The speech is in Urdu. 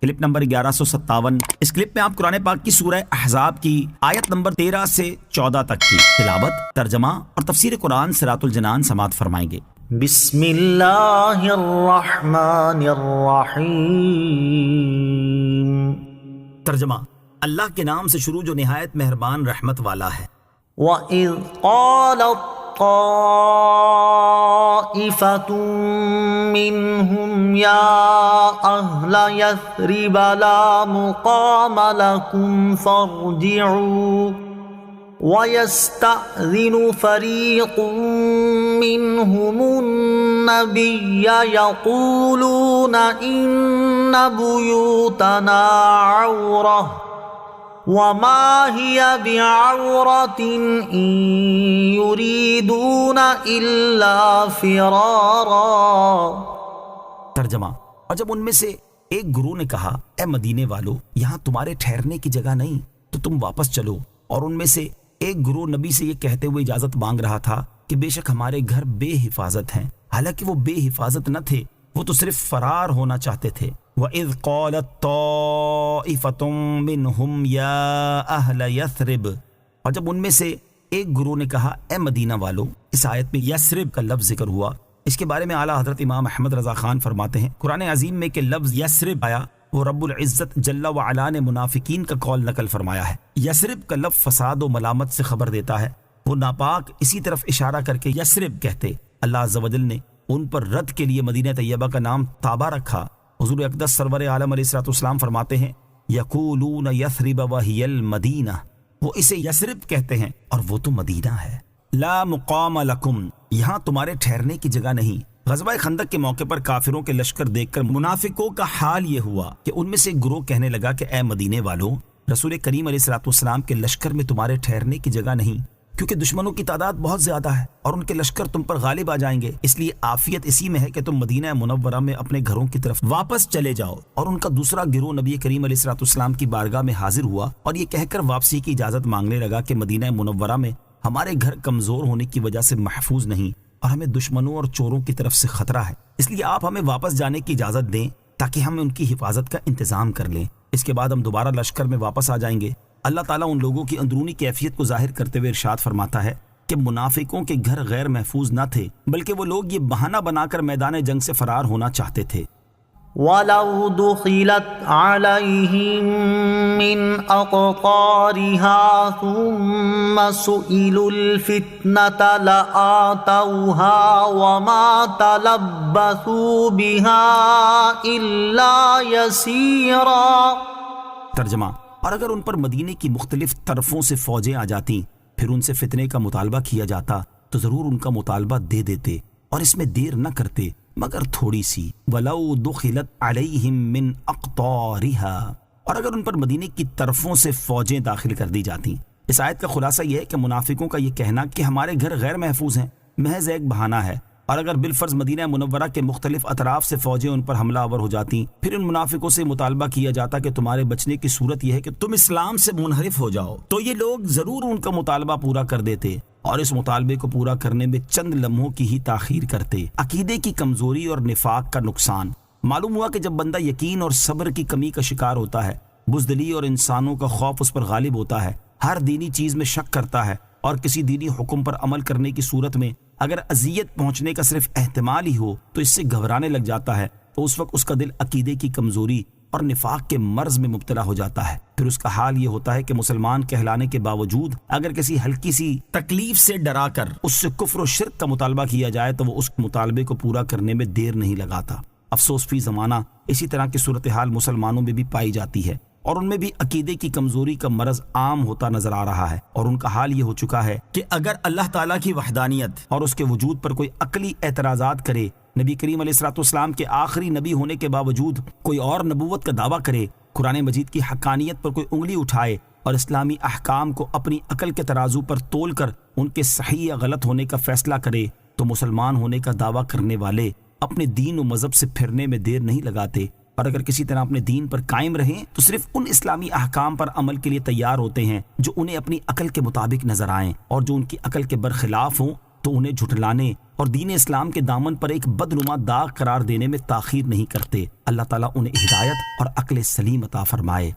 Clip number 1157۔ اس کلپ میں آپ قرآن پاک کی سورہ احزاب کی آیت نمبر 13 سے 14 تک کی تلاوت، ترجمہ اور تفسیر قرآن صراط الجنان سماعت فرمائیں گے۔ بسم اللہ الرحمن الرحیم۔ ترجمہ، اللہ کے نام سے شروع جو نہایت مہربان رحمت والا ہے۔ وَإِذْ قَالَتْ طَائِفَةٌ مِّنْهُمْ يَا أَهْلَ يَثْرِبَ لَا مُقَامَ لَكُمْ فَارْجِعُوا وَيَسْتَأْذِنُ فَرِيقٌ مِّنْهُمُ النَّبِيَّ يَقُولُونَ إِنَّ بُيُوتَنَا عَوْرَةٌ وَمَا هِيَ بِعَوْرَةٍ إِن يُرِيدُونَ إِلَّا فِرَارًا۔ ترجمہ، اور جب ان میں سے ایک گروہ نے کہا اے مدینے والو، یہاں تمہارے ٹھہرنے کی جگہ نہیں تو تم واپس چلو، اور ان میں سے ایک گروہ نبی سے یہ کہتے ہوئے اجازت مانگ رہا تھا کہ بے شک ہمارے گھر بے حفاظت ہیں، حالانکہ وہ بے حفاظت نہ تھے، وہ تو صرف فرار ہونا چاہتے تھے۔ وَإِذْ قَالَتْ طَائِفَةٌ مِّنْهُمْ يَا أَهْلَ يَثْرِبْ، اور جب ان میں سے ایک گروہ نے کہا اے مدینہ والو۔ اس آیت میں یثرب کا لفظ ذکر ہوا، اس کے بارے میں اعلیٰ حضرت امام احمد رضا خان فرماتے ہیں قرآن عظیم میں کہ لفظ یثرب آیا وہ رب العزت جل وعلا نے منافقین کا قول نقل فرمایا ہے۔ یثرب کا لفظ فساد و ملامت سے خبر دیتا ہے، وہ ناپاک اسی طرف اشارہ کر کے یثرب کہتے۔ اللہ عز و جل نے ان پر رد کے لیے مدینہ طیبہ کا نام طابہ رکھا۔ حضور اقدس سرور عالم علیہ الصلوۃ والسلام فرماتے ہیں یقولون یثرب وہی المدینہ، وہ اسے یثرب کہتے ہیں اور وہ تو مدینہ ہے۔ لا مقام لکم، یہاں تمہارے ٹھہرنے کی جگہ نہیں۔ غزوہ خندق کے موقع پر کافروں کے لشکر دیکھ کر منافقوں کا حال یہ ہوا کہ ان میں سے ایک گروہ کہنے لگا کہ اے مدینے والو، رسول کریم علیہ الصلوۃ والسلام کے لشکر میں تمہارے ٹھہرنے کی جگہ نہیں، کیونکہ دشمنوں کی تعداد بہت زیادہ ہے اور ان کے لشکر تم پر غالب آ جائیں گے، اس لیے عافیت اسی میں ہے کہ تم مدینہ منورہ میں اپنے گھروں کی طرف واپس چلے جاؤ۔ اور ان کا دوسرا گروہ نبی کریم علیہ الصلوۃ والسلام کی بارگاہ میں حاضر ہوا اور یہ کہہ کر واپسی کی اجازت مانگنے لگا کہ مدینہ منورہ میں ہمارے گھر کمزور ہونے کی وجہ سے محفوظ نہیں اور ہمیں دشمنوں اور چوروں کی طرف سے خطرہ ہے، اس لیے آپ ہمیں واپس جانے کی اجازت دیں تاکہ ہم ان کی حفاظت کا انتظام کر لیں، اس کے بعد ہم دوبارہ لشکر میں واپس آ جائیں گے۔ اللہ تعالیٰ ان لوگوں کی اندرونی کیفیت کو ظاہر کرتے ہوئے ارشاد فرماتا ہے کہ منافقوں کے گھر غیر محفوظ نہ تھے، بلکہ وہ لوگ یہ بہانہ بنا کر میدان جنگ سے فرار ہونا چاہتے تھے۔ وَلَوْ دُخِلَتْ عَلَيْهِمْ مِنْ أَقْطَارِهَا ثُمَّ سُئِلُوا الْفِتْنَةَ لَآتَوْهَا وَمَا تَلَبَّثُوا بِهَا إِلَّا يَسِيرًا۔ ترجمہ، اور اگر ان پر مدینے کی مختلف طرفوں سے فوجیں آ جاتی پھر ان سے فتنے کا مطالبہ کیا جاتا تو ضرور ان کا مطالبہ دے دیتے اور اس میں دیر نہ کرتے مگر تھوڑی سی۔ وَلَوْ دُخِلَتْ عَلَيْهِمْ مِنْ أَقْطَارِهَا، اور اگر ان پر مدینے کی طرفوں سے فوجیں داخل کر دی جاتی۔ اس آیت کا خلاصہ یہ ہے کہ منافقوں کا یہ کہنا کہ ہمارے گھر غیر محفوظ ہیں محض ایک بہانہ ہے، اور اگر بالفرض مدینہ منورہ کے مختلف اطراف سے فوجیں ان پر حملہ آور ہو جاتی پھر ان منافقوں سے مطالبہ کیا جاتا کہ تمہارے بچنے کی صورت یہ ہے کہ تم اسلام سے منحرف ہو جاؤ، تو یہ لوگ ضرور ان کا مطالبہ پورا کر دیتے اور اس مطالبے کو پورا کرنے میں چند لمحوں کی ہی تاخیر کرتے۔ عقیدے کی کمزوری اور نفاق کا نقصان۔ معلوم ہوا کہ جب بندہ یقین اور صبر کی کمی کا شکار ہوتا ہے، بزدلی اور انسانوں کا خوف اس پر غالب ہوتا ہے، ہر دینی چیز میں شک کرتا ہے اور کسی دینی حکم پر عمل کرنے کی صورت میں اگر اذیت پہنچنے کا صرف احتمال ہی ہو تو اس سے گھبرانے لگ جاتا ہے، تو اس وقت اس کا دل عقیدے کی کمزوری اور نفاق کے مرض میں مبتلا ہو جاتا ہے۔ پھر اس کا حال یہ ہوتا ہے کہ مسلمان کہلانے کے باوجود اگر کسی ہلکی سی تکلیف سے ڈرا کر اس سے کفر و شرک کا مطالبہ کیا جائے تو وہ اس مطالبے کو پورا کرنے میں دیر نہیں لگاتا۔ افسوس فی زمانہ اسی طرح کی صورتحال مسلمانوں میں بھی پائی جاتی ہے اور ان میں بھی عقیدے کی کمزوری کا مرض عام ہوتا نظر آ رہا ہے، اور ان کا حال یہ ہو چکا ہے کہ اگر اللہ تعالیٰ کی وحدانیت اور اس کے وجود پر کوئی عقلی اعتراضات کرے، نبی کریم علیہ الصلوۃ والسلام کے آخری نبی ہونے کے باوجود کوئی اور نبوت کا دعویٰ کرے، قرآن مجید کی حقانیت پر کوئی انگلی اٹھائے اور اسلامی احکام کو اپنی عقل کے ترازو پر تول کر ان کے صحیح یا غلط ہونے کا فیصلہ کرے، تو مسلمان ہونے کا دعویٰ کرنے والے اپنے دین و مذہب سے پھرنے میں دیر نہیں لگاتے، اور اگر کسی طرح اپنے دین پر قائم رہیں تو صرف ان اسلامی احکام پر عمل کے لیے تیار ہوتے ہیں جو انہیں اپنی عقل کے مطابق نظر آئیں اور جو ان کی عقل کے برخلاف ہوں تو انہیں جھٹلانے اور دین اسلام کے دامن پر ایک بدنما داغ قرار دینے میں تاخیر نہیں کرتے۔ اللہ تعالیٰ انہیں ہدایت اور عقل سلیم عطا فرمائے۔